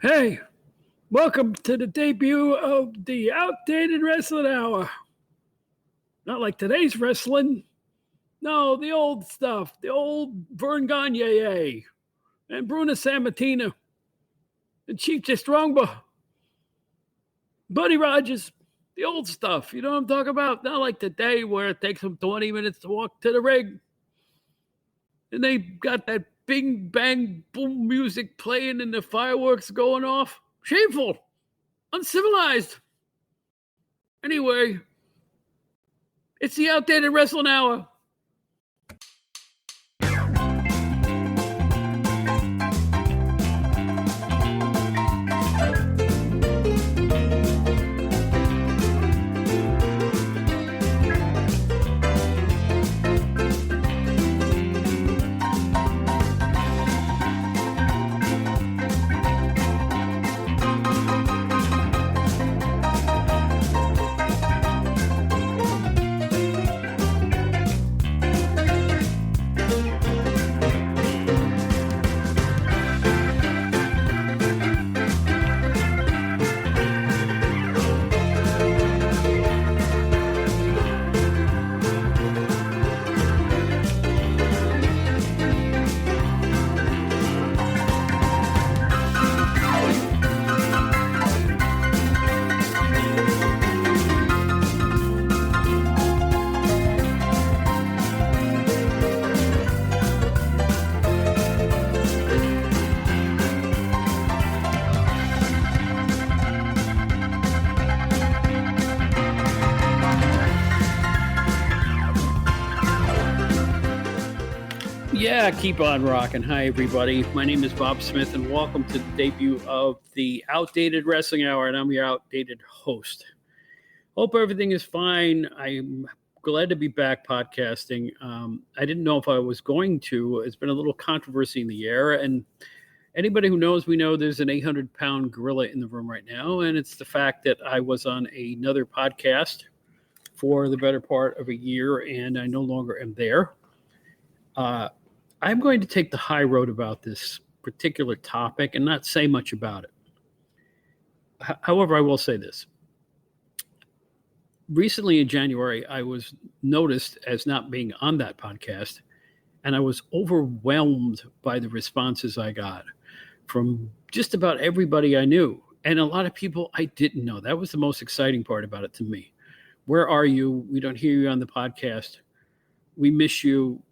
Hey, welcome to the debut of the Outdated Wrestling Hour. Not like today's wrestling. No, the old stuff. The old Vern Gagne and Bruno Sammartino and Chief J. Strongbow. Buddy Rogers. The old stuff. You know what I'm talking about? Not like today where it takes them 20 minutes to walk to the ring. And they got that bing, bang, boom music playing and the fireworks going off. Shameful. Uncivilized. Anyway, it's the Outdated Wrestling Hour. Yeah, keep on rocking. Hi, everybody. My name is Bob Smith, and welcome to the debut of the Outdated Wrestling Hour, and I'm your outdated host. Hope everything is fine. I'm glad to be back podcasting. I didn't know if I was going to. It's been a little controversy in the air, and anybody who knows me know there's an 800-pound gorilla in the room right now, and it's the fact that I was on another podcast for the better part of a year, and I no longer am there. I'm going to take the high road about this particular topic and not say much about it. However, I will say this. Recently in January, I was noticed as not being on that podcast, and I was overwhelmed by the responses I got from just about everybody I knew, and a lot of people I didn't know. That was the most exciting part about it to me. Where are you? We don't hear you on the podcast. We miss you.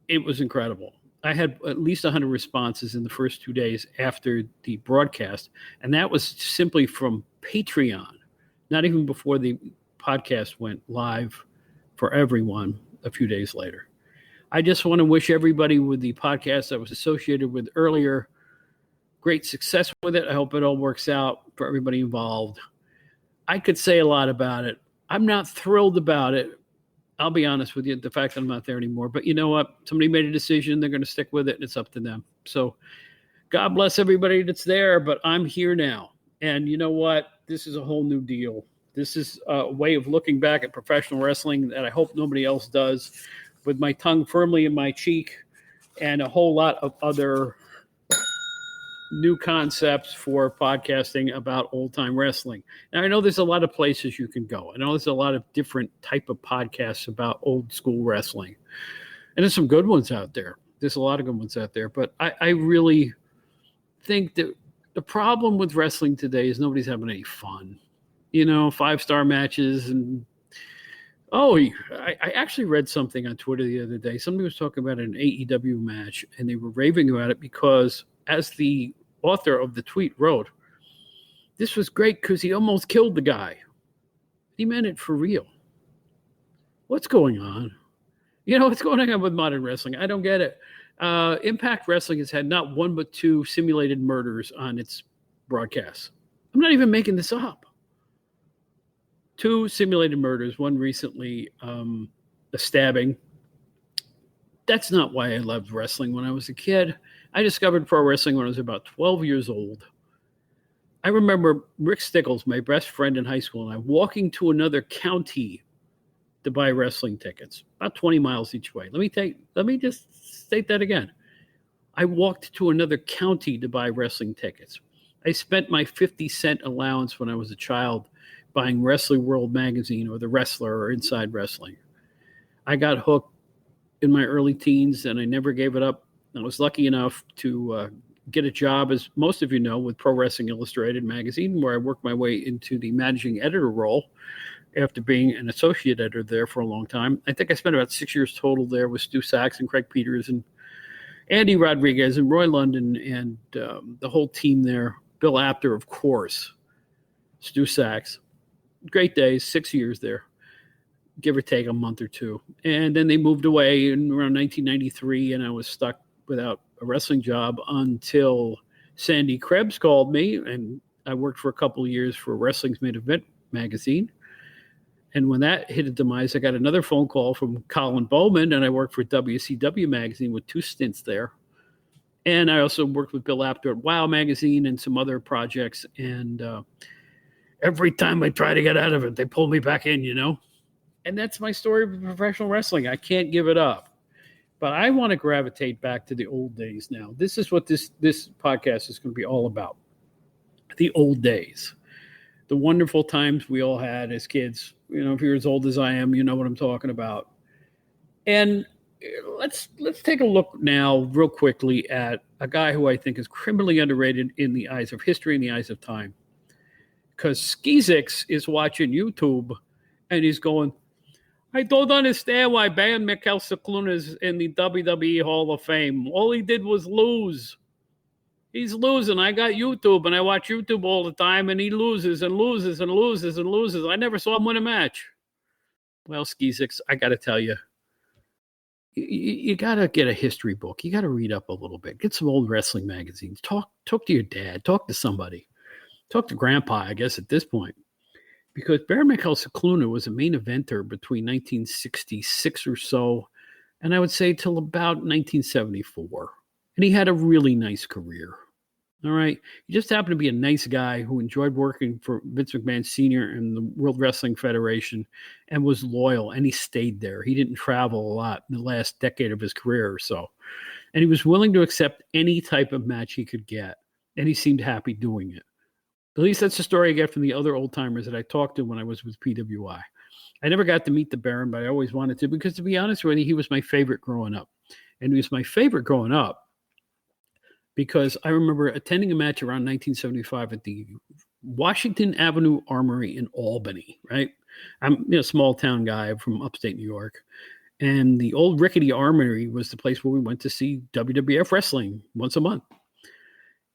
It was incredible. I had at least 100 responses in the first 2 days after the broadcast, and that was simply from Patreon, not even before the podcast went live for everyone a few days later. I just want to wish everybody with the podcast I was associated with earlier great success with it. I hope it all works out for everybody involved. I could say a lot about it. I'm not thrilled about it. I'll be honest with you, the fact that I'm not there anymore. But you know what? Somebody made a decision. They're going to stick with it, and it's up to them. So God bless everybody that's there, but I'm here now. And you know what? This is a whole new deal. This is a way of looking back at professional wrestling that I hope nobody else does, with my tongue firmly in my cheek and a whole lot of other new concepts for podcasting about old-time wrestling. Now, I know there's a lot of places you can go. I know there's a lot of different type of podcasts about old school wrestling. And there's some good ones out there. There's a lot of good ones out there. But I really think that the problem with wrestling today is nobody's having any fun. You know, 5-star matches and I actually read something on Twitter the other day. Somebody was talking about an AEW match, and they were raving about it because, as the author of the tweet wrote, this was great because he almost killed the guy. He meant it for real. What's going on? You know, what's going on with modern wrestling? I don't get it. Impact Wrestling has had not one but 2 simulated murders on its broadcasts. I'm not even making this up. 2 simulated murders, one recently, a stabbing. That's not why I loved wrestling when I was a kid. I discovered pro wrestling when I was about 12 years old. I remember Rick Stickles, my best friend in high school, and I walking to another county to buy wrestling tickets, about 20 miles each way. Let me just state that again. I walked to another county to buy wrestling tickets. I spent my 50-cent allowance when I was a child buying Wrestling World Magazine or The Wrestler or Inside Wrestling. I got hooked in my early teens, and I never gave it up. I was lucky enough to get a job, as most of you know, with Pro Wrestling Illustrated magazine, where I worked my way into the managing editor role after being an associate editor there for a long time. I think I spent about 6 years total there with Stu Sachs and Craig Peters and Andy Rodriguez and Roy London and the whole team there. Bill Apter, of course, Stu Sachs. Great days, 6 years there, give or take a month or two. And then they moved away in around 1993, and I was stuck without a wrestling job until Sandy Krebs called me, and I worked for a couple of years for Wrestling's Main Event magazine. And when that hit a demise, I got another phone call from Colin Bowman, and I worked for WCW Magazine with 2 stints there. And I also worked with Bill Apter at WOW Magazine and some other projects. And every time I try to get out of it, they pull me back in, And that's my story of professional wrestling. I can't give it up. But I want to gravitate back to the old days now. This is what this podcast is going to be all about. The old days. The wonderful times we all had as kids. If you're as old as I am, you know what I'm talking about. And let's take a look now real quickly at a guy who I think is criminally underrated in the eyes of history, in the eyes of time. Because Skeezix is watching YouTube and he's going, I don't understand why Baron Mikel Cicluna is in the WWE Hall of Fame. All he did was lose. He's losing. I got YouTube, and I watch YouTube all the time, and he loses and loses and loses and loses. I never saw him win a match. Well, Skeezix, I got to tell you, you got to get a history book. You got to read up a little bit. Get some old wrestling magazines. Talk to your dad. Talk to somebody. Talk to Grandpa, I guess, at this point. Because Baron Mikel Cicluna was a main eventer between 1966 or so, and I would say till about 1974. And he had a really nice career. All right. He just happened to be a nice guy who enjoyed working for Vince McMahon Sr. and the World Wrestling Federation and was loyal, and he stayed there. He didn't travel a lot in the last decade of his career or so. And he was willing to accept any type of match he could get, and he seemed happy doing it. At least that's the story I get from the other old-timers that I talked to when I was with PWI. I never got to meet the Baron, but I always wanted to because, to be honest with you, he was my favorite growing up. And he was my favorite growing up because I remember attending a match around 1975 at the Washington Avenue Armory in Albany, right? I'm a small-town guy from upstate New York. And the old rickety armory was the place where we went to see WWF wrestling once a month.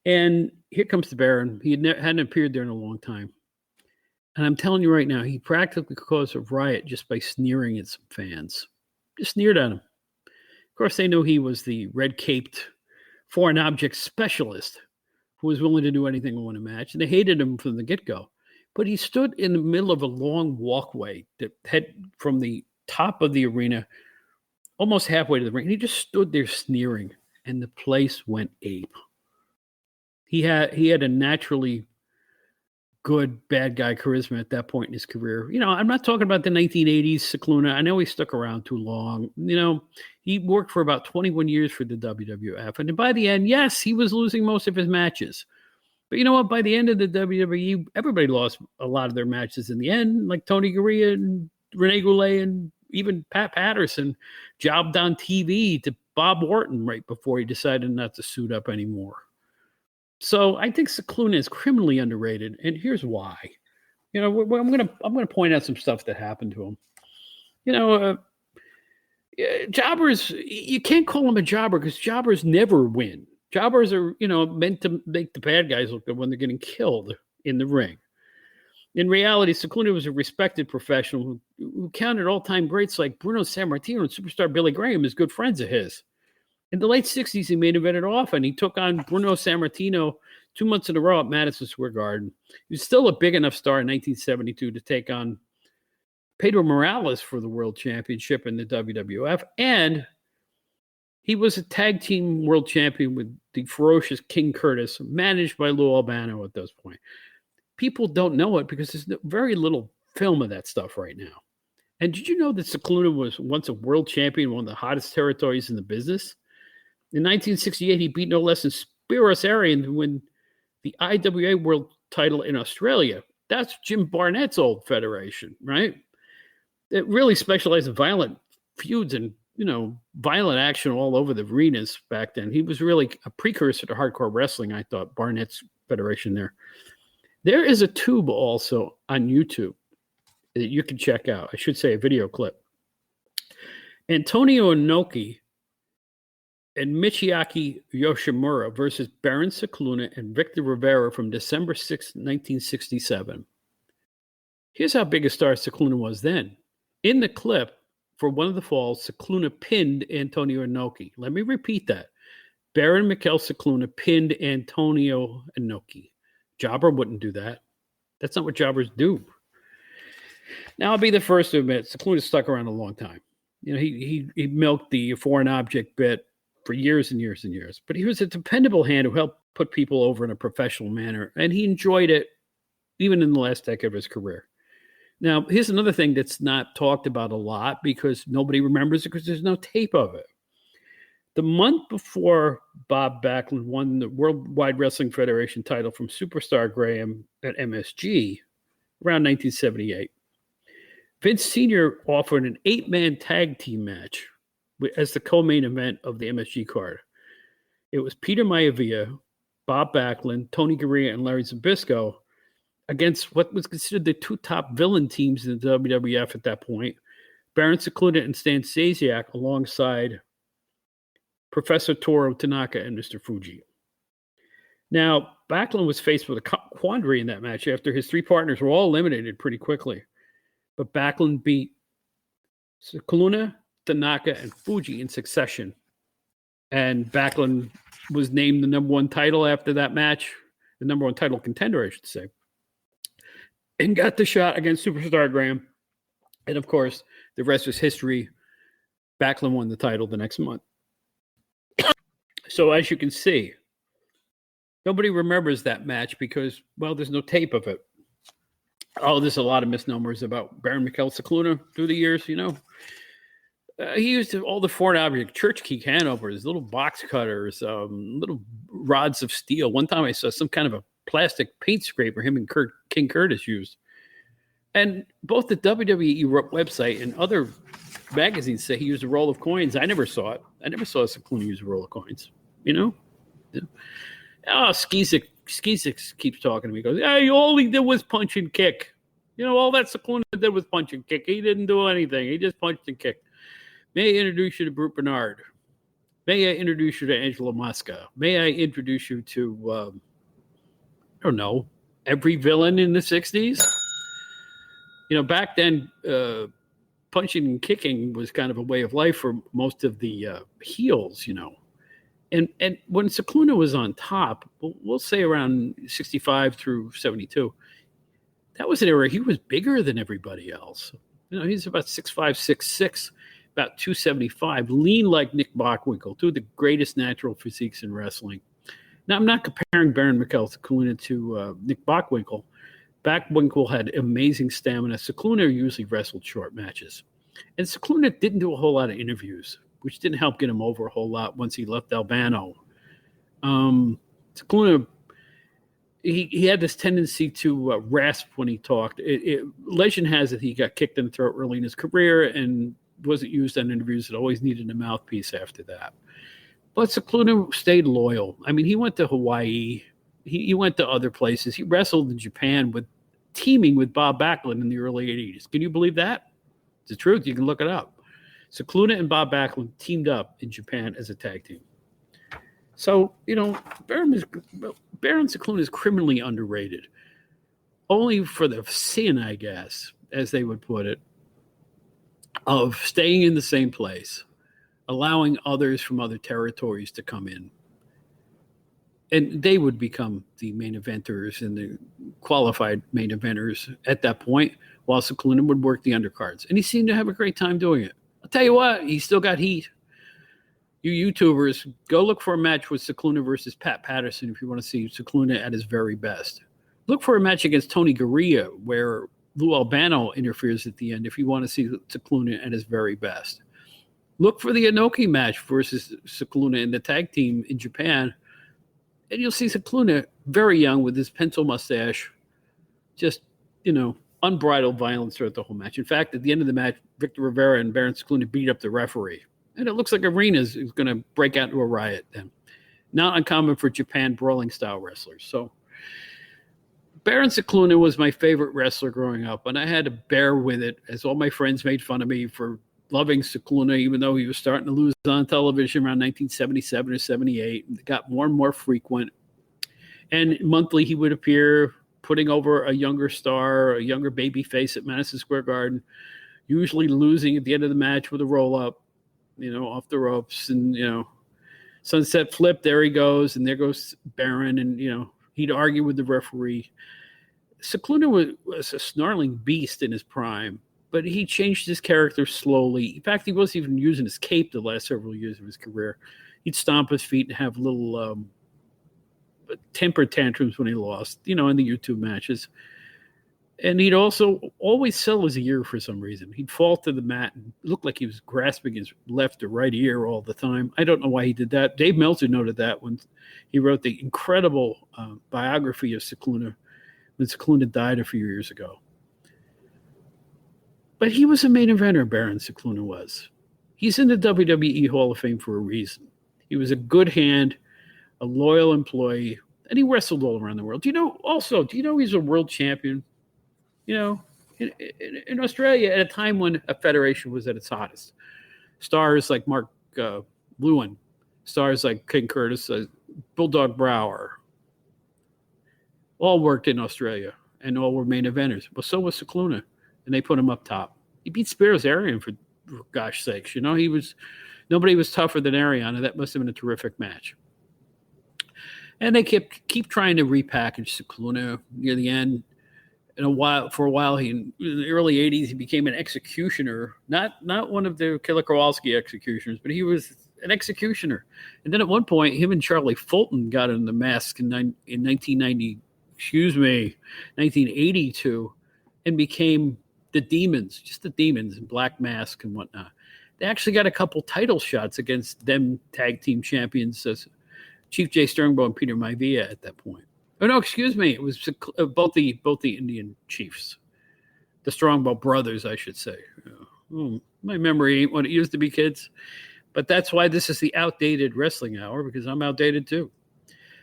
And here comes the Baron. He hadn't appeared there in a long time. And I'm telling you right now, he practically caused a riot just by sneering at some fans. Just sneered at him. Of course, they knew he was the red-caped foreign object specialist who was willing to do anything to win a match. And they hated him from the get-go. But he stood in the middle of a long walkway that had from the top of the arena almost halfway to the ring. And he just stood there sneering. And the place went ape. He had a naturally good bad guy charisma at that point in his career. I'm not talking about the 1980s Cicluna. I know he stuck around too long. He worked for about 21 years for the WWF. And by the end, yes, he was losing most of his matches. But you know what? By the end of the WWE, everybody lost a lot of their matches in the end, like Tony Garea and Rene Goulet and even Pat Patterson jobbed on TV to Bob Orton right before he decided not to suit up anymore. So I think Cicluna is criminally underrated, and here's why. I'm gonna point out some stuff that happened to him. Jobbers, you can't call him a jobber because jobbers never win. Jobbers are meant to make the bad guys look good when they're getting killed in the ring. In reality, Cicluna was a respected professional who counted all-time greats like Bruno Sammartino and superstar Billy Graham as good friends of his. In the late 60s, he main evented often. He took on Bruno Sammartino 2 months in a row at Madison Square Garden. He was still a big enough star in 1972 to take on Pedro Morales for the World Championship in the WWF. And he was a tag team world champion with the ferocious King Curtis, managed by Lou Albano at this point. People don't know it because there's very little film of that stuff right now. And did you know that Cicluna was once a world champion, one of the hottest territories in the business? In 1968, he beat no less than Spiros Arion to win The IWA World title in Australia, that's Jim Barnett's old federation, right? It really specialized in violent feuds and, violent action all over the arenas back then. He was really a precursor to hardcore wrestling, I thought, Barnett's federation there. There is a tube also on YouTube that you can check out. I should say a video clip. Antonio Inoki and Michiaki Yoshimura versus Baron Cicluna and Victor Rivera from December 6, 1967. Here's how big a star Cicluna was then. In the clip, for one of the falls, Cicluna pinned Antonio Inoki. Let me repeat that. Baron Mikel Cicluna pinned Antonio Inoki. Jobber wouldn't do that. That's not what jobbers do. Now, I'll be the first to admit, Cicluna stuck around a long time. He milked the foreign object bit for years and years and years. But he was a dependable hand who helped put people over in a professional manner, and he enjoyed it even in the last decade of his career. Now, here's another thing that's not talked about a lot because nobody remembers it because there's no tape of it. The month before Bob Backlund won the Worldwide Wrestling Federation title from Superstar Graham at MSG around 1978, Vince Sr. offered an 8-man tag team match as the co-main event of the MSG card. It was Peter Maivia, Bob Backlund, Tony Garea, and Larry Zbyszko against what was considered the two top villain teams in the WWF at that point, Baron Cicluna and Stan Stasiak, alongside Professor Toru Tanaka and Mr. Fuji. Now, Backlund was faced with a quandary in that match after his three partners were all eliminated pretty quickly. But Backlund beat Cicluna, Tanaka, and Fuji in succession. And Backlund was named the number one title after that match, the number one title contender, I should say, and got the shot against Superstar Graham. And, of course, the rest was history. Backlund won the title the next month. So, as you can see, nobody remembers that match because, well, there's no tape of it. Oh, there's a lot of misnomers about Baron Mikel Cicluna through the years, he used all the foreign objects, church key canovers, little box cutters, little rods of steel. One time I saw some kind of a plastic paint scraper him and King Curtis used. And both the WWE website and other magazines say he used a roll of coins. I never saw it. I never saw Cicluna use a roll of coins, Yeah. Oh, Skeezik keeps talking to me. He goes, yeah, all he did was punch and kick. All that Cicluna did was punch and kick. He didn't do anything. He just punched and kicked. May I introduce you to Brute Bernard? May I introduce you to Angelo Mosca? May I introduce you to, I don't know, every villain in the 60s? Back then, punching and kicking was kind of a way of life for most of the heels, And when Cicluna was on top, we'll say around 65 through 72, that was an era he was bigger than everybody else. He's about 6'5", 6'6", about 275, lean like Nick Bockwinkel, two of the greatest natural physiques in wrestling. Now, I'm not comparing Baron Mikel Cicluna to Nick Bockwinkel. Bockwinkel had amazing stamina. Cicluna usually wrestled short matches. And Cicluna didn't do a whole lot of interviews, which didn't help get him over a whole lot once he left Albano. Cicluna, he had this tendency to rasp when he talked. Legend has it he got kicked in the throat early in his career and wasn't used on interviews. It always needed a mouthpiece after that. But Cicluna stayed loyal. I mean, he went to Hawaii. He went to other places. He wrestled in Japan teaming with Bob Backlund in the early 80s. Can you believe that? It's the truth. You can look it up. Cicluna and Bob Backlund teamed up in Japan as a tag team. So, Baron Cicluna is criminally underrated. Only for the sin, I guess, as they would put it, of staying in the same place, allowing others from other territories to come in. And they would become the main eventers and the qualified main eventers at that point, while Cicluna would work the undercards. And he seemed to have a great time doing it. I'll tell you what, he still got heat. You YouTubers, go look for a match with Cicluna versus Pat Patterson if you want to see Cicluna at his very best. Look for a match against Tony Garea where Lou Albano interferes at the end if you want to see Cicluna at his very best. Look for the Inoki match versus Cicluna in the tag team in Japan. And you'll see Cicluna very young with his pencil mustache, just, unbridled violence throughout the whole match. In fact, at the end of the match, Victor Rivera and Baron Cicluna beat up the referee. And it looks like Arenas is going to break out into a riot then. Not uncommon for Japan brawling style wrestlers. So Baron Cicluna was my favorite wrestler growing up, and I had to bear with it as all my friends made fun of me for loving Cicluna, even though he was starting to lose on television around 1977 or 78. It got more and more frequent. And monthly he would appear putting over a younger star, a younger baby face at Madison Square Garden, usually losing at the end of the match with a roll-up, off the ropes. And, sunset flip, there he goes, and there goes Baron, and, he'd argue with the referee. Cicluna was a snarling beast in his prime, but he changed his character slowly. In fact, he wasn't even using his cape the last several years of his career. He'd stomp his feet and have little temper tantrums when he lost, in the YouTube matches. And he'd also always sell his ear for some reason. He'd fall to the mat and look like he was grasping his left or right ear all the time. I don't know why he did that. Dave Meltzer noted that when he wrote the incredible biography of Cicluna when Cicluna died a few years ago. But he was a main eventer, Baron Cicluna was. He's in the WWE Hall of Fame for a reason. He was a good hand, a loyal employee, and he wrestled all around the world. Do you know he's a world champion? In Australia at a time when a federation was at its hottest. Stars like Mark Lewin, stars like King Curtis, Bulldog Brower, all worked in Australia and all were main eventers. Well, so was Cicluna, and they put him up top. He beat Spiros Arion for gosh sakes. Nobody was tougher than Arion, and that must have been a terrific match. And they keep trying to repackage Cicluna near the end. For a while, in the early 80s, he became an executioner, not one of the Killer Kowalski executioners, but he was an executioner. And then at one point, him and Charlie Fulton got in the mask in 1982, and became the Demons, just the Demons in black mask and whatnot. They actually got a couple title shots against them tag team champions, as Chief Jay Sternbo and Peter Maivia at that point. Oh, no, excuse me. It was both the Indian chiefs, the Strongbow brothers, I should say. My memory ain't what it used to be, kids. But that's why this is the outdated wrestling hour, because I'm outdated too.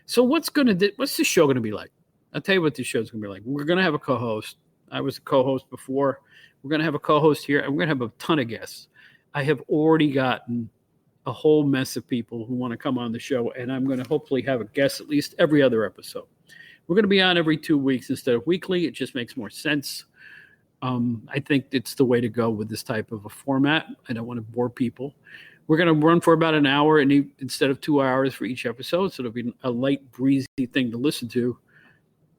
So what's this show going to be like? I'll tell you what this show's going to be like. We're going to have a co-host. I was a co-host before. We're going to have a co-host here, and we're going to have a ton of guests. I have already gotten a whole mess of people who want to come on the show, and I'm going to hopefully have a guest at least every other episode. We're going to be on every 2 weeks instead of weekly. It just makes more sense. I think it's the way to go with this type of a format. I don't want to bore people. We're going to run for about an hour instead of 2 hours for each episode, so it'll be a light, breezy thing to listen to.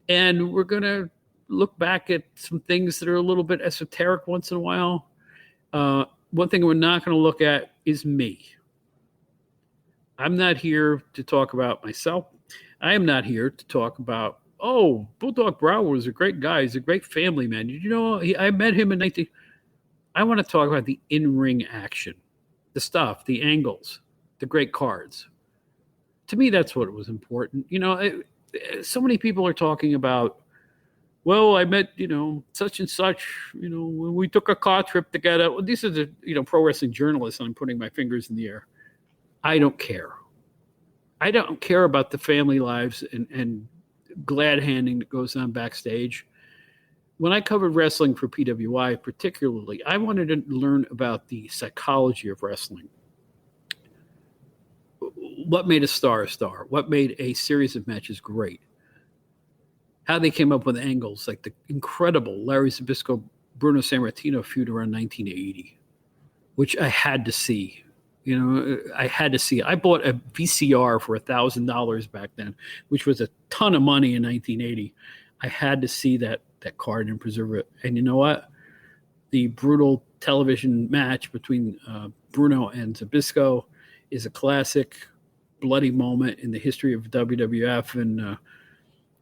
And we're going to look back at some things that are a little bit esoteric once in a while. One thing we're not going to look at is me. I'm not here to talk about myself. I am not here to talk about, Bulldog Brower was a great guy. He's a great family man. Did you know I met him in I want to talk about the in-ring action, the stuff, the angles, the great cards. To me, that's what was important. So many people are talking about, well, I met, such and such, when we took a car trip together. Well, these are the, pro wrestling journalists, and I'm putting my fingers in the air. I don't care. I don't care about the family lives and glad handing that goes on backstage. When I covered wrestling for PWI particularly, I wanted to learn about the psychology of wrestling. What made a star a star? What made a series of matches great? How they came up with angles like the incredible Larry Zbyszko, Bruno Sammartino feud around 1980, which I had to see. I had to see it. I bought a VCR for $1,000 back then, which was a ton of money in 1980. I had to see that card and preserve it. And you know what? The brutal television match between Bruno and Zbyszko is a classic bloody moment in the history of WWF, and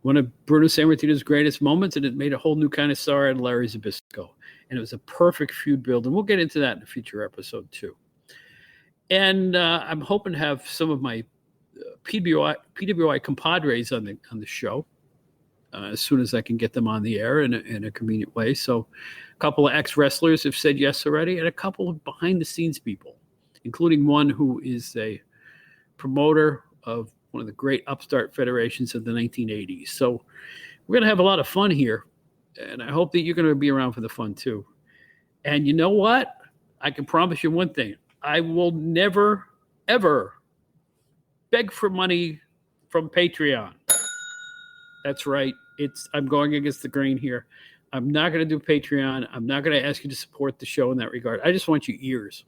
one of Bruno Sammartino's greatest moments, and it made a whole new kind of star out of Larry Zbyszko. And it was a perfect feud build, and we'll get into that in a future episode too. And I'm hoping to have some of my PWI compadres on the show as soon as I can get them on the air in a convenient way. So a couple of ex-wrestlers have said yes already, and a couple of behind-the-scenes people, including one who is a promoter of one of the great upstart federations of the 1980s. So we're going to have a lot of fun here, and I hope that you're going to be around for the fun too. And you know what? I can promise you one thing. I will never, ever beg for money from Patreon. That's right. I'm going against the grain here. I'm not going to do Patreon. I'm not going to ask you to support the show in that regard. I just want your ears.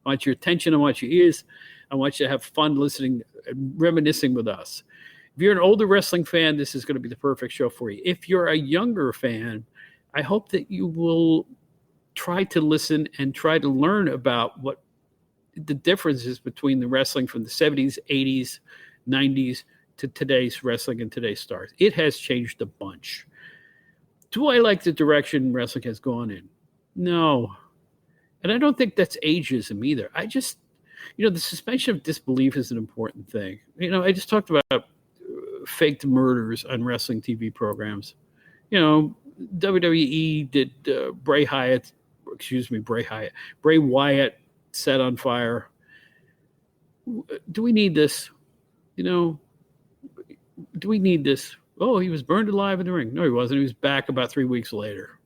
I want your attention. I want your ears. I want you to have fun listening and reminiscing with us. If you're an older wrestling fan, this is going to be the perfect show for you. If you're a younger fan, I hope that you will try to listen and try to learn about what the differences between the wrestling from the 70s, 80s, 90s to today's wrestling and today's stars. It has changed a bunch. Do I like the direction wrestling has gone in? No. And I don't think that's ageism either. I just, the suspension of disbelief is an important thing. I just talked about faked murders on wrestling TV programs. WWE did Bray Wyatt set on fire. Do we need this? Do we need this? Oh, he was burned alive in the ring. No, he wasn't. He was back about 3 weeks later.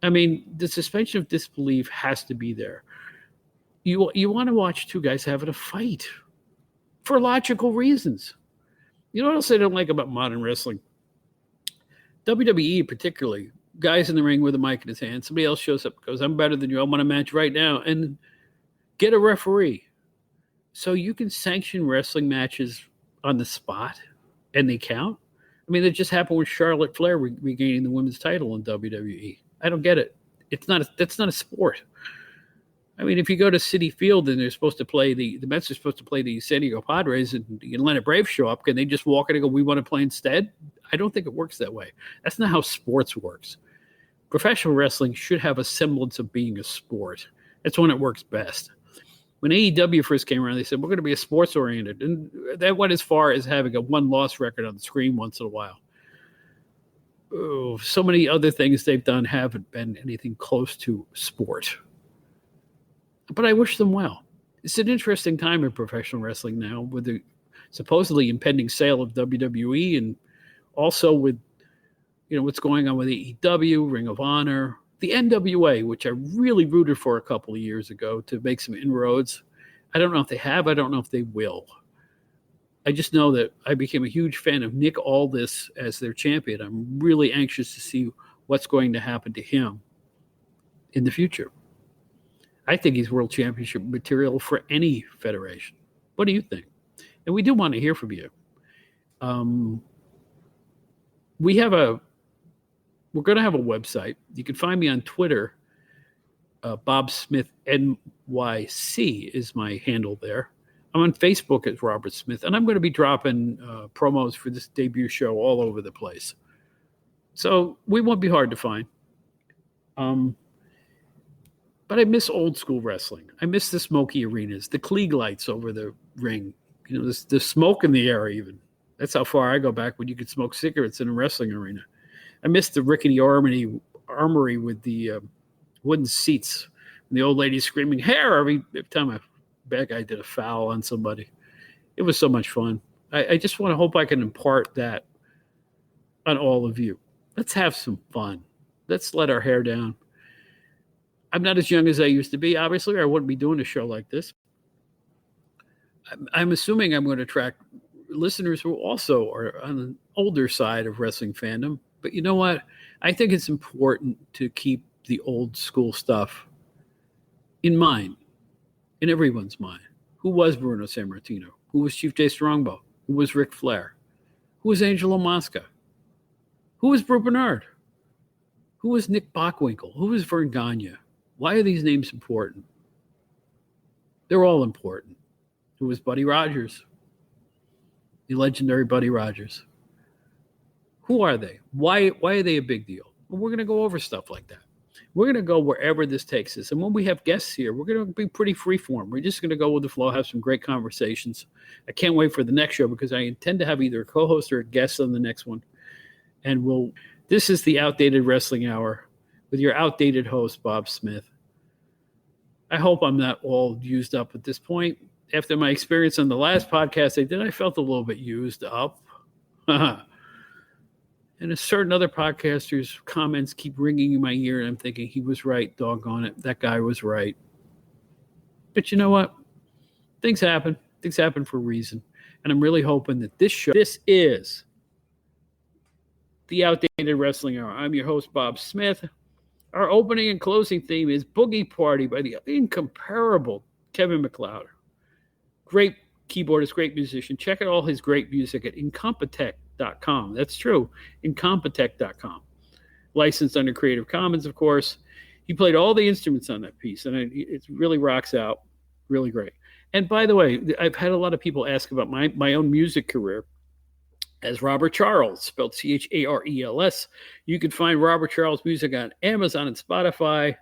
I mean, the suspension of disbelief has to be there. You want to watch two guys having a fight for logical reasons. You know what else I don't like about modern wrestling? WWE particularly, guys in the ring with a mic in his hand. Somebody else shows up and goes, I'm better than you. I want a match right now. And get a referee. So you can sanction wrestling matches on the spot and they count. I mean, it just happened with Charlotte Flair regaining the women's title in WWE. I don't get it. That's not a sport. I mean, if you go to Citi Field and they're supposed to play the Mets are supposed to play the San Diego Padres and the Atlanta Braves show up, can they just walk in and go, we want to play instead? I don't think it works that way. That's not how sports works. Professional wrestling should have a semblance of being a sport. That's when it works best. When AEW first came around, they said, we're going to be a sports-oriented. And that went as far as having a one-loss record on the screen once in a while. Oh, so many other things they've done haven't been anything close to sport. But I wish them well. It's an interesting time in professional wrestling now with the supposedly impending sale of WWE and also with what's going on with AEW, Ring of Honor, the NWA, which I really rooted for a couple of years ago to make some inroads. I don't know if they have. I don't know if they will. I just know that I became a huge fan of Nick Aldis as their champion. I'm really anxious to see what's going to happen to him in the future. I think he's world championship material for any federation. What do you think? And we do want to hear from you. We're going to have a website. You can find me on Twitter. Bob Smith NYC is my handle there. I'm on Facebook as Robert Smith, and I'm going to be dropping promos for this debut show all over the place. So we won't be hard to find. But I miss old school wrestling. I miss the smoky arenas, the Klieg lights over the ring. The smoke in the air even. That's how far I go back when you could smoke cigarettes in a wrestling arena. I miss the rickety armory with the wooden seats and the old ladies screaming, hair, every time a bad guy did a foul on somebody. It was so much fun. I just want to hope I can impart that on all of you. Let's have some fun. Let's let our hair down. I'm not as young as I used to be, obviously, or I wouldn't be doing a show like this. I'm assuming I'm going to attract listeners who also are on the older side of wrestling fandom. But you know what? I think it's important to keep the old school stuff in mind, in everyone's mind. Who was Bruno Sammartino? Who was Chief Jay Strongbow? Who was Ric Flair? Who was Angelo Mosca? Who was Bro Bernard? Who was Nick Bockwinkel? Who was Vern Gagne? Why are these names important? They're all important. Who was Buddy Rogers? The legendary Buddy Rogers. Who are they? Why are they a big deal? Well, we're going to go over stuff like that. We're going to go wherever this takes us. And when we have guests here, we're going to be pretty freeform. We're just going to go with the flow, have some great conversations. I can't wait for the next show because I intend to have either a co-host or a guest on the next one. And this is the Outdated Wrestling Hour with your outdated host, Bob Smith. I hope I'm not all used up at this point. After my experience on the last podcast I did, I felt a little bit used up. And a certain other podcaster's comments keep ringing in my ear, and I'm thinking, he was right, doggone it. That guy was right. But you know what? Things happen. Things happen for a reason. And I'm really hoping that this is the Outdated Wrestling Hour. I'm your host, Bob Smith. Our opening and closing theme is Boogie Party by the incomparable Kevin MacLeod. Great keyboardist, great musician. Check out all his great music at incompetech.com. That's true, incompetech.com. Licensed under Creative Commons, of course. He played all the instruments on that piece, and it really rocks out. Really great. And by the way, I've had a lot of people ask about my own music career as Robert Charles, spelled Charles. You can find Robert Charles music on Amazon and Spotify.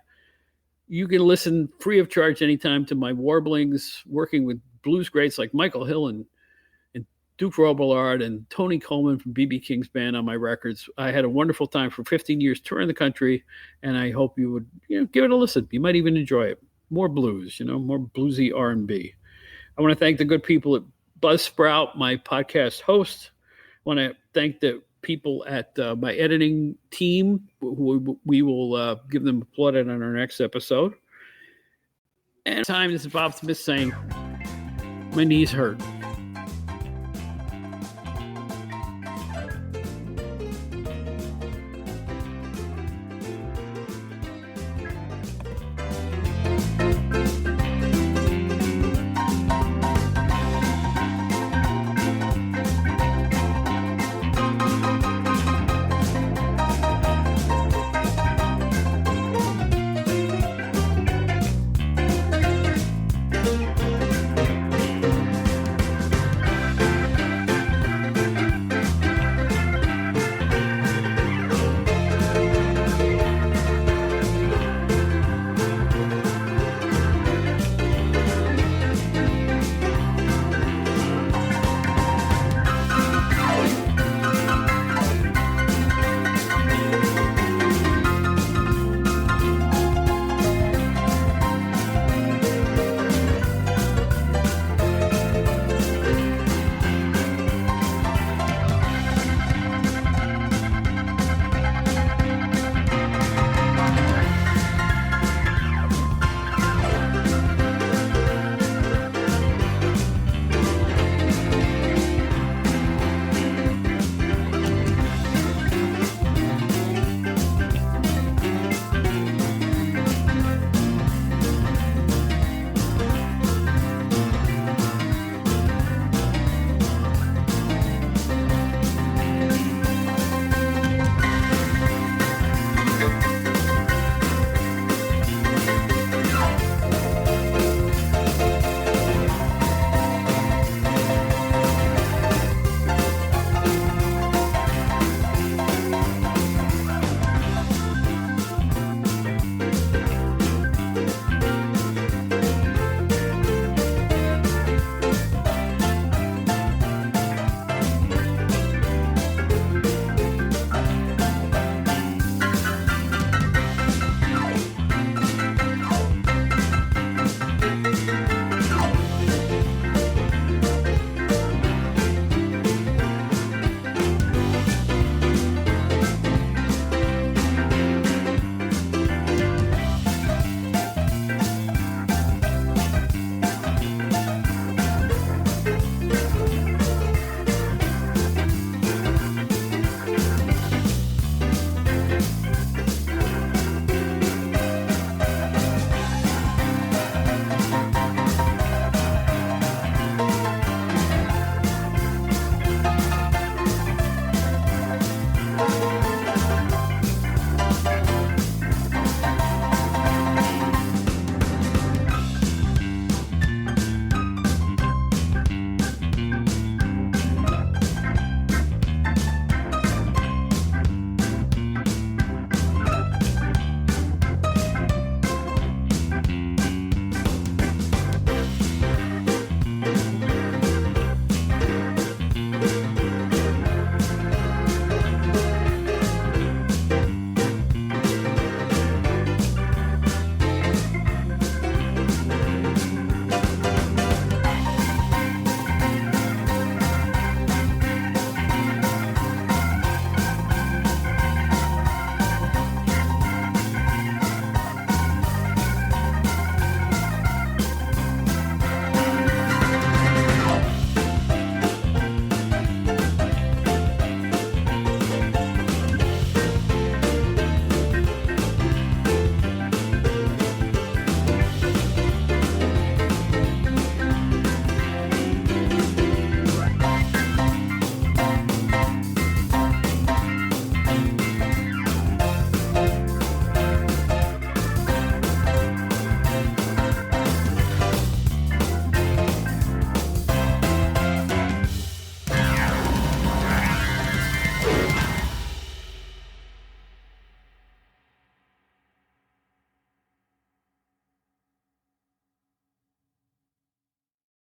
You can listen free of charge anytime to my warblings, working with blues greats like Michael Hill and Duke Robillard and Tony Coleman from B.B. King's band on my records. I had a wonderful time for 15 years touring the country, and I hope you would give it a listen. You might even enjoy it. More blues, more bluesy R&B. I want to thank the good people at Buzzsprout, my podcast host. I want to thank the people at my editing team, who we will give them a plaudit on our next episode. And time, this is Bob Smith saying, my knees hurt.